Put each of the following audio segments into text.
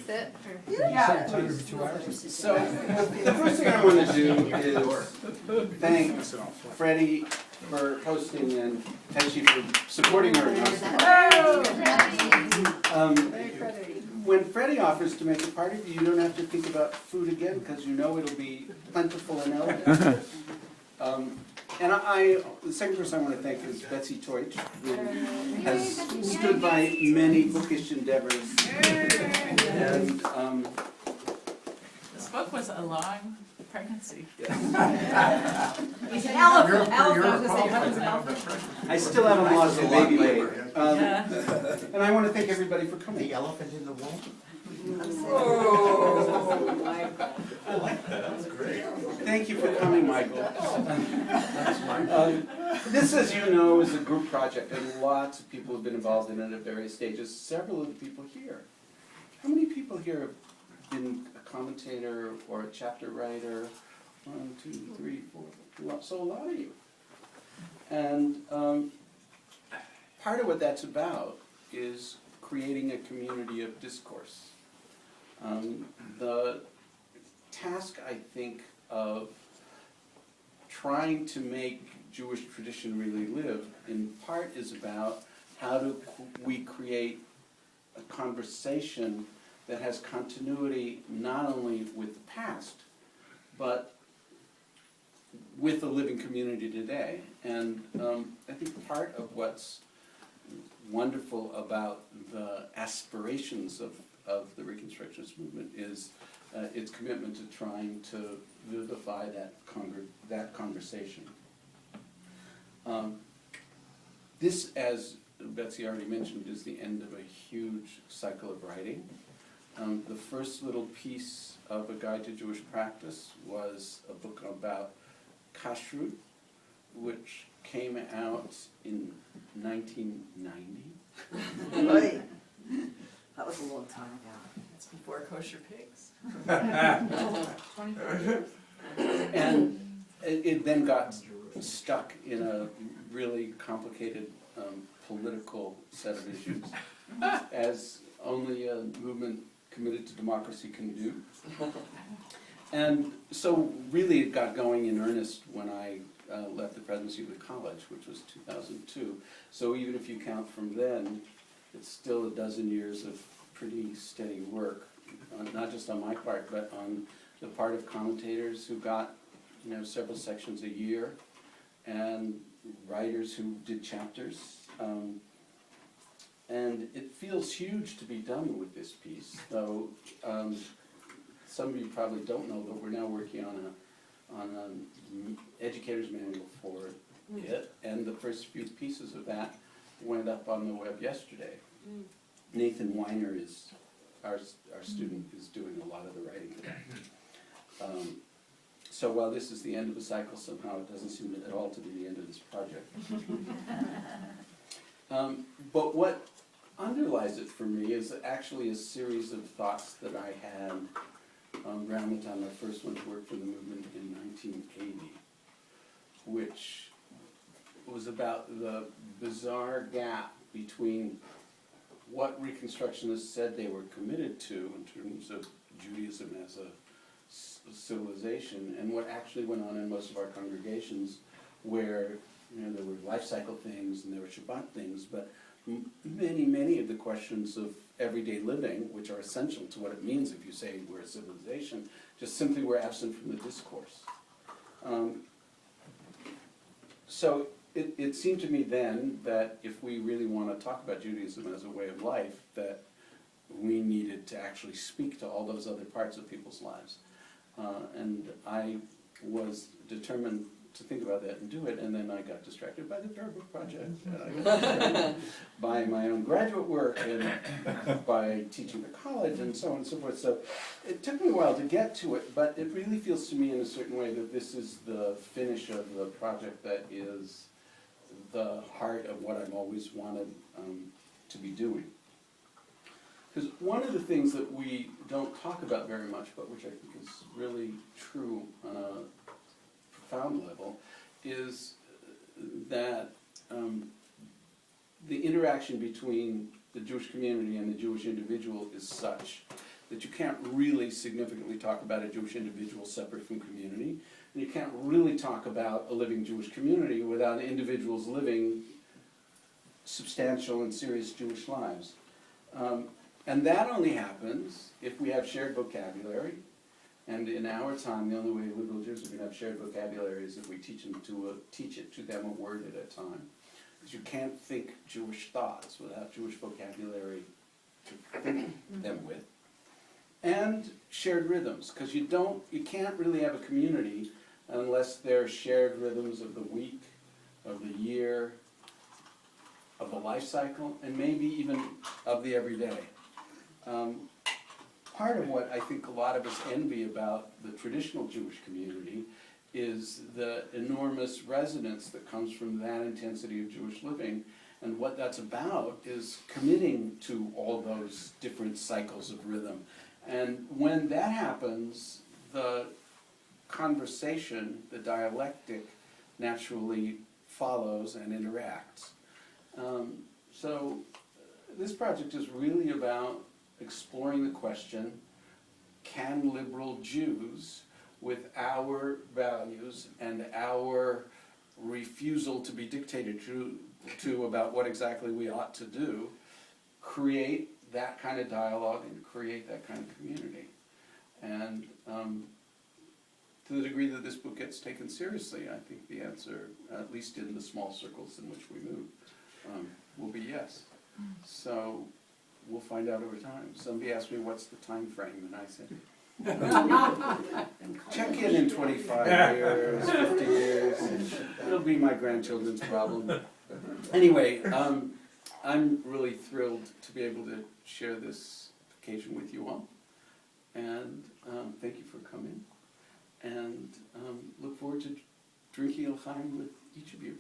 it? Or? Yeah. So the first thing I want to do is thank Freddie for hosting and Teutsch for supporting our when Freddie offers to make a party, you don't have to think about food again because you know it'll be plentiful and elegant. And the second person I want to thank is Teutsch, who has stood by many bookish endeavors. And this book was a long pregnancy. He's an elephant. I still haven't lost a baby weight. Yeah. And I want to thank everybody for coming. The elephant in the womb? Oh, Michael. I like that. That was great. Thank you for coming, Michael. This, as you know, is a group project, and lots of people have been involved in it at various stages. Several of the people here. How many people here have been a commentator or a chapter writer? 1, 2, 3, 4. So a lot of you. And part of what that's about is creating a community of discourse. The task, I think, of trying to make Jewish tradition really live, in part is about how do we create a conversation that has continuity not only with the past, but with the living community today. And I think part of what's wonderful about the aspirations of the Reconstructionist movement is its commitment to trying to vivify that conversation. This, as Betsy already mentioned, is the end of a huge cycle of writing. The first little piece of a guide to Jewish practice was a book about kashrut, which came out in 1990. Right. That was a long time ago. It's before kosher pigs. 24 years. And it then got stuck in a really complicated political set of issues, as only a movement committed to democracy can do. And so really it got going in earnest when I left the presidency of the college, which was 2002. So even if you count from then, it's still a dozen years of pretty steady work, not just on my part, but on the part of commentators who got, several sections a year, and writers who did chapters. And it feels huge to be done with this piece, though some of you probably don't know, but we're now working on an educator's manual for it, and the first few pieces of that went up on the web yesterday. Nathan Weiner is our student, is doing a lot of the writing for that. So while this is the end of the cycle, somehow it doesn't seem at all to be the end of this project. But what underlies it for me is actually a series of thoughts that I had around the time I first went to work for the movement in 1980, which was about the bizarre gap between what Reconstructionists said they were committed to in terms of Judaism as a civilization, and what actually went on in most of our congregations, where there were life cycle things and there were Shabbat things, but many of the questions of everyday living, which are essential to what it means if you say we're a civilization, just simply were absent from the discourse. So it seemed to me then that if we really want to talk about Judaism as a way of life, that we needed to actually speak to all those other parts of people's lives. And I was determined to think about that and do it, and then I got distracted by the Prayer Book Project, and I got distracted by my own graduate work, and by teaching at college, and so on and so forth. So it took me a while to get to it, but it really feels to me in a certain way that this is the finish of the project that is the heart of what I've always wanted to be doing. Because one of the things that we don't talk about very much, but which I think is really true on a profound level, is that the interaction between the Jewish community and the Jewish individual is such that you can't really significantly talk about a Jewish individual separate from community, and you can't really talk about a living Jewish community without individuals living substantial and serious Jewish lives. And that only happens if we have shared vocabulary, and in our time, the only way liberal Jews are going to have shared vocabulary is if we teach it to them a word at a time. Because you can't think Jewish thoughts without Jewish vocabulary to think them with. And shared rhythms, because you can't really have a community unless there are shared rhythms of the week, of the year, of the life cycle, and maybe even of the everyday. Part of what I think a lot of us envy about the traditional Jewish community is the enormous resonance that comes from that intensity of Jewish living. And what that's about is committing to all those different cycles of rhythm. And when that happens, the conversation, the dialectic, naturally follows and interacts. So this project is really about exploring the question, can liberal Jews, with our values and our refusal to be dictated to about what exactly we ought to do, create that kind of dialogue and create that kind of community? And to the degree that this book gets taken seriously, I think the answer, at least in the small circles in which we move, will be yes. So we'll find out over time. Somebody asked me what's the time frame, and I said, check in 25 years, 50 years. It'll be my grandchildren's problem. Anyway, I'm really thrilled to be able to share this occasion with you all. And thank you for coming. And look forward to drinking l'chaim with each of you.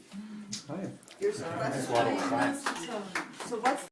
Hi. Here's a That's question. a lot of So what's